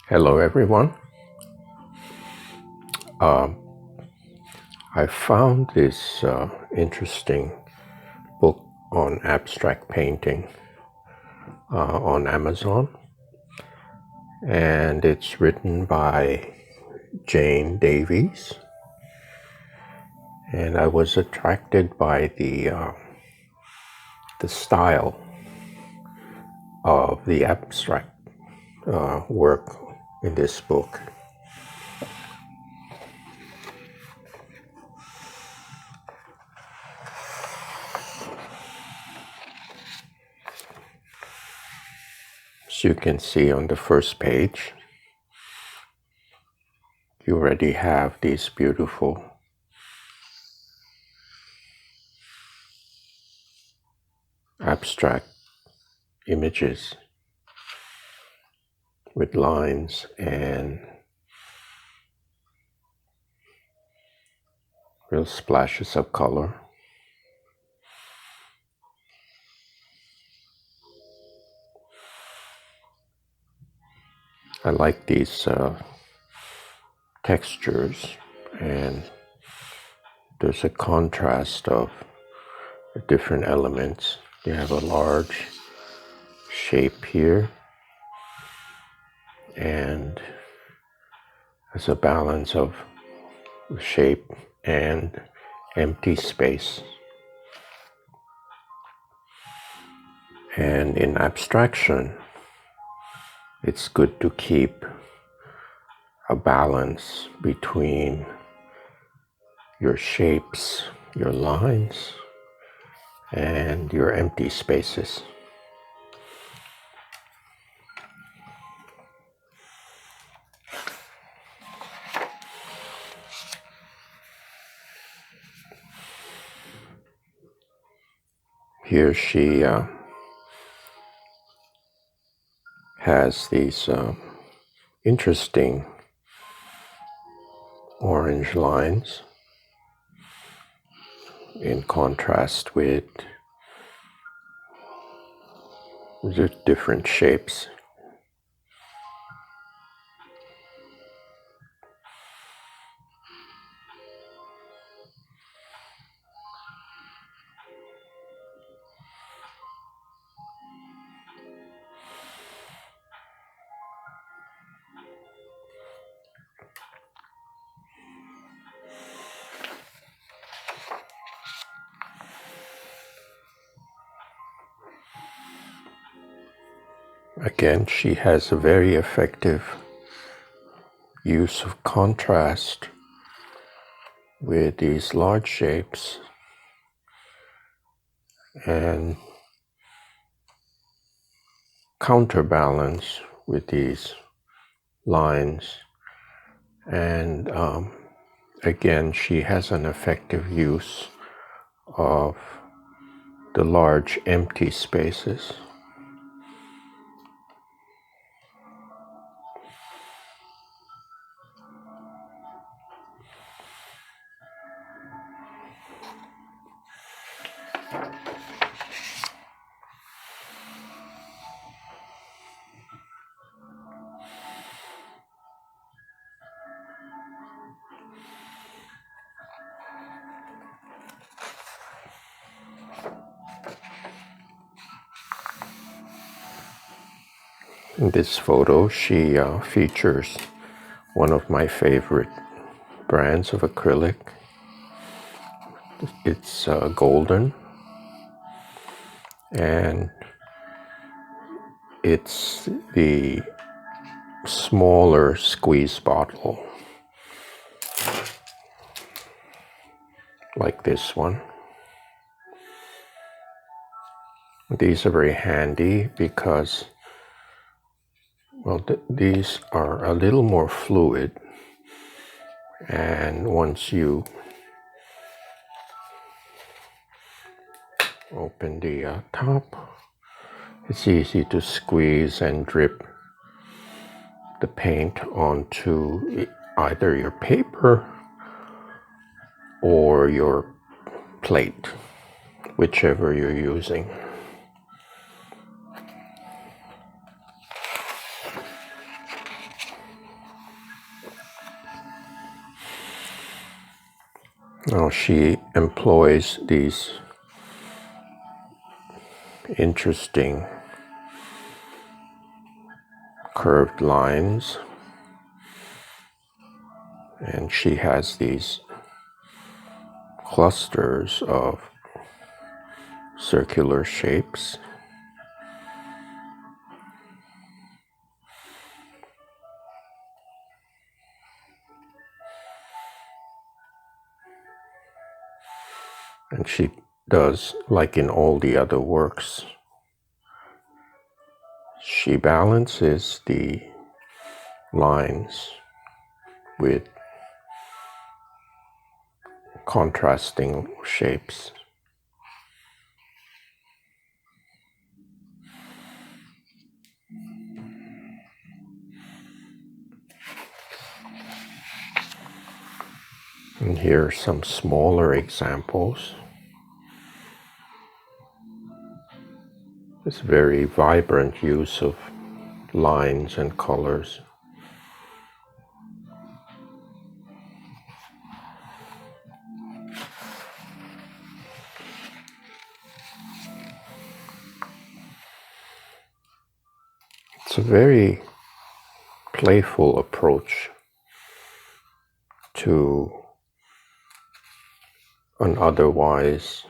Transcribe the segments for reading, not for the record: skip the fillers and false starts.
Hello, everyone. I found this interesting book on abstract painting on Amazon, and it's written by Jane Davies. And I was attracted by the style of the abstract work in this book. As you can see on the first page, you already have these beautiful abstract images with lines and real splashes of color. I like these textures, and there's a contrast of the different elements. You have a large shape here, and there's a balance of shape and empty space. And in abstraction, it's good to keep a balance between your shapes, your lines, and your empty spaces. Here she has these interesting orange lines in contrast with the different shapes. Again, she has a very effective use of contrast with these large shapes and counterbalance with these lines. And again, she has an effective use of the large empty spaces. In this photo, she features one of my favorite brands of acrylic. It's golden, and it's the smaller squeeze bottle, like this one. These are very handy because, well, these are a little more fluid, and once you open the top, it's easy to squeeze and drip the paint onto either your paper or your plate, whichever you're using. Now she employs these interesting curved lines, and she has these clusters of circular shapes. And she does, like in all the other works, she balances the lines with contrasting shapes. And here are some smaller examples. This very vibrant use of lines and colors. It's a very playful approach to an otherwise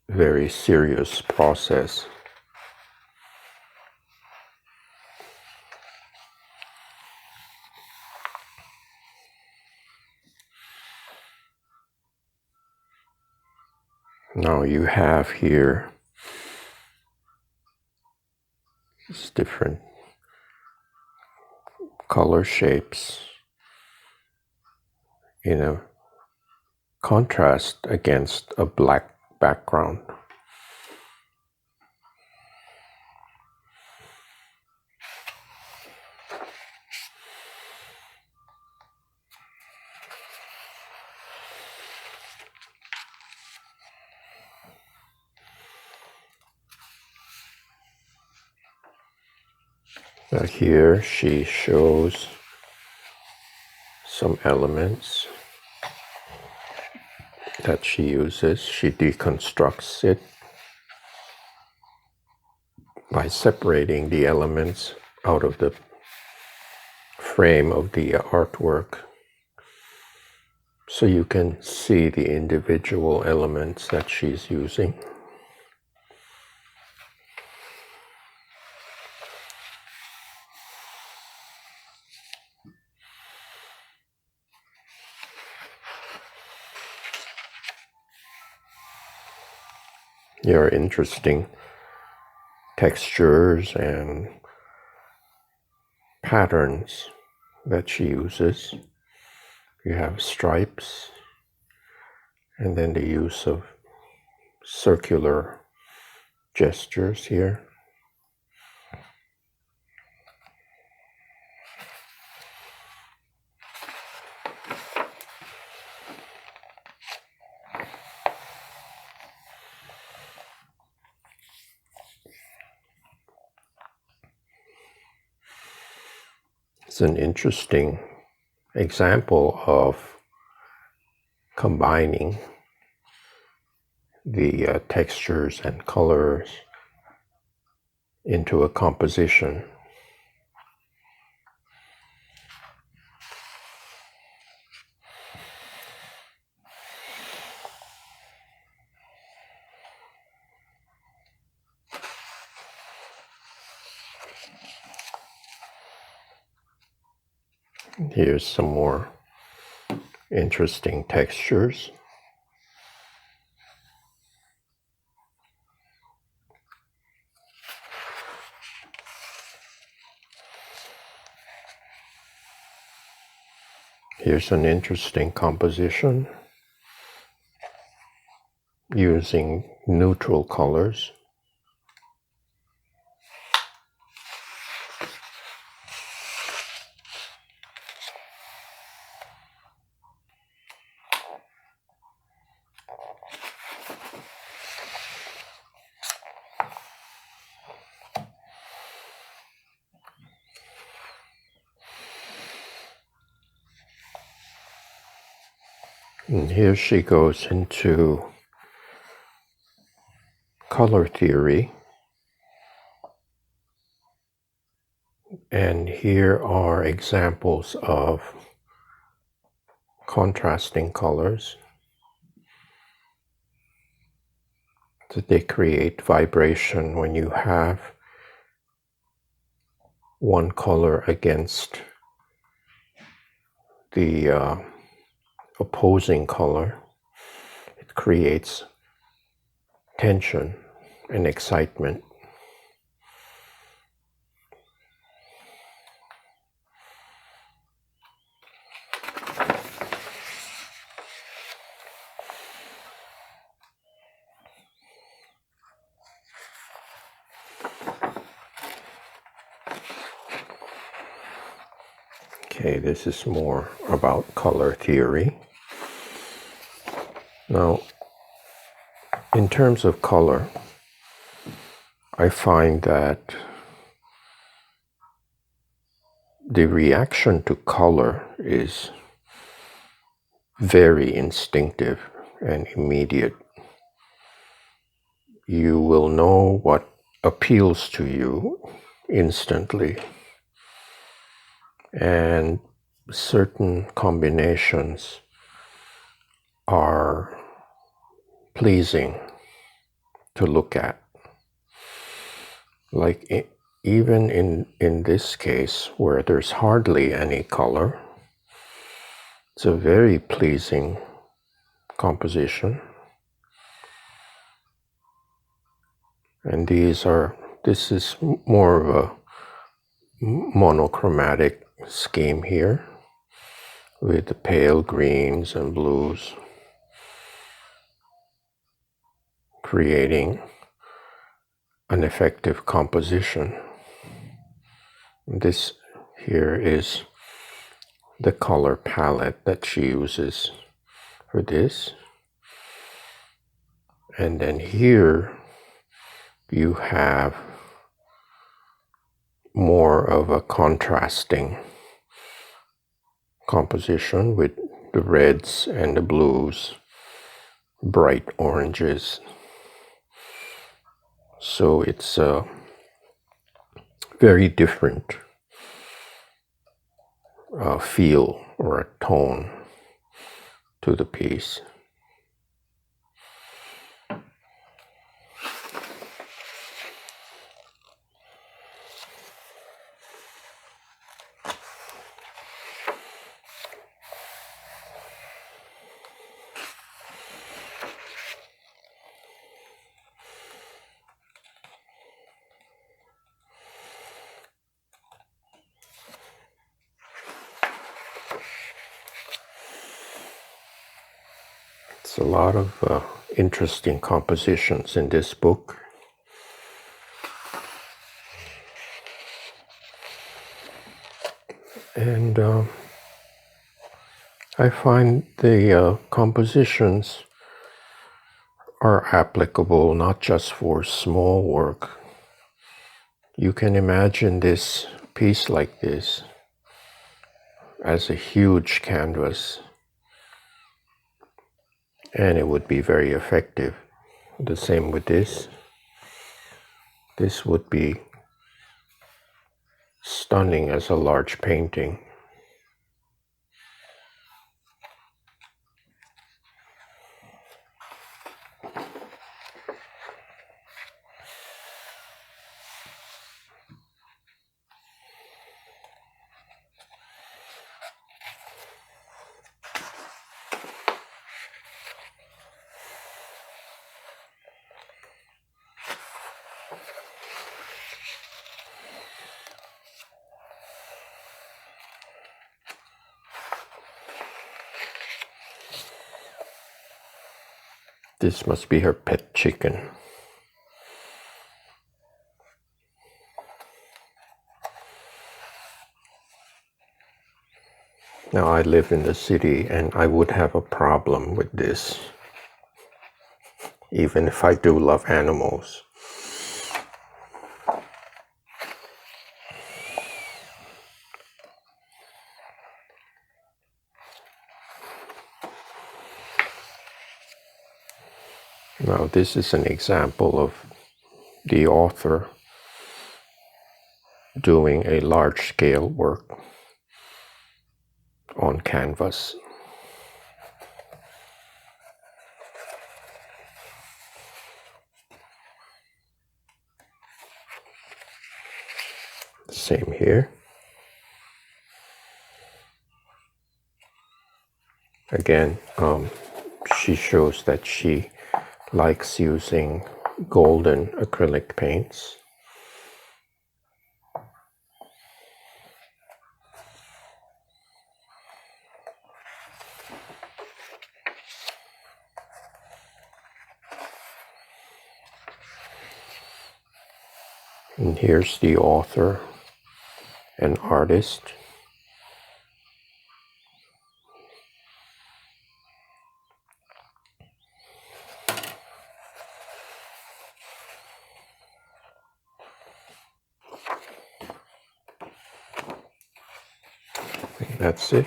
very serious process. Now you have here these different color shapes in a contrast against a black background. Here she shows some elements that she uses. She deconstructs it by separating the elements out of the frame of the artwork, so you can see the individual elements that she's using. There are interesting textures and patterns that she uses. You have stripes, and then the use of circular gestures here. It's an interesting example of combining the textures and colors into a composition. Here's some more interesting textures. Here's an interesting composition using neutral colors. And here she goes into color theory. And here are examples of contrasting colors that they create vibration when you have one color against the opposing color. It creates tension and excitement. Okay, this is more about color theory. Now, in terms of color, I find that the reaction to color is very instinctive and immediate. You will know what appeals to you instantly, and certain combinations are pleasing to look at. Like even in this case where there's hardly any color, it's a very pleasing composition. And this is more of a monochromatic scheme here with the pale greens and blues creating an effective composition. This here is the color palette that she uses for this. And then here you have more of a contrasting composition with the reds and the blues, bright oranges. So it's a very different feel or a tone to the piece. It's a lot of interesting compositions in this book. And I find the compositions are applicable not just for small work. You can imagine this piece like this as a huge canvas, and it would be very effective. The same with this. This would be stunning as a large painting. This must be her pet chicken. Now I live in the city and I would have a problem with this, even if I do love animals. Now this is an example of the author doing a large-scale work on canvas. Same here. Again, she shows that she likes using golden acrylic paints. And here's the author and artist. That's it.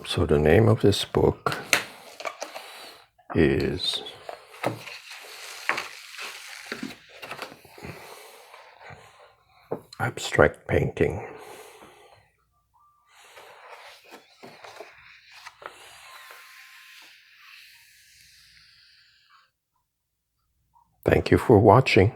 So the name of this book is Abstract Painting. Thank you for watching.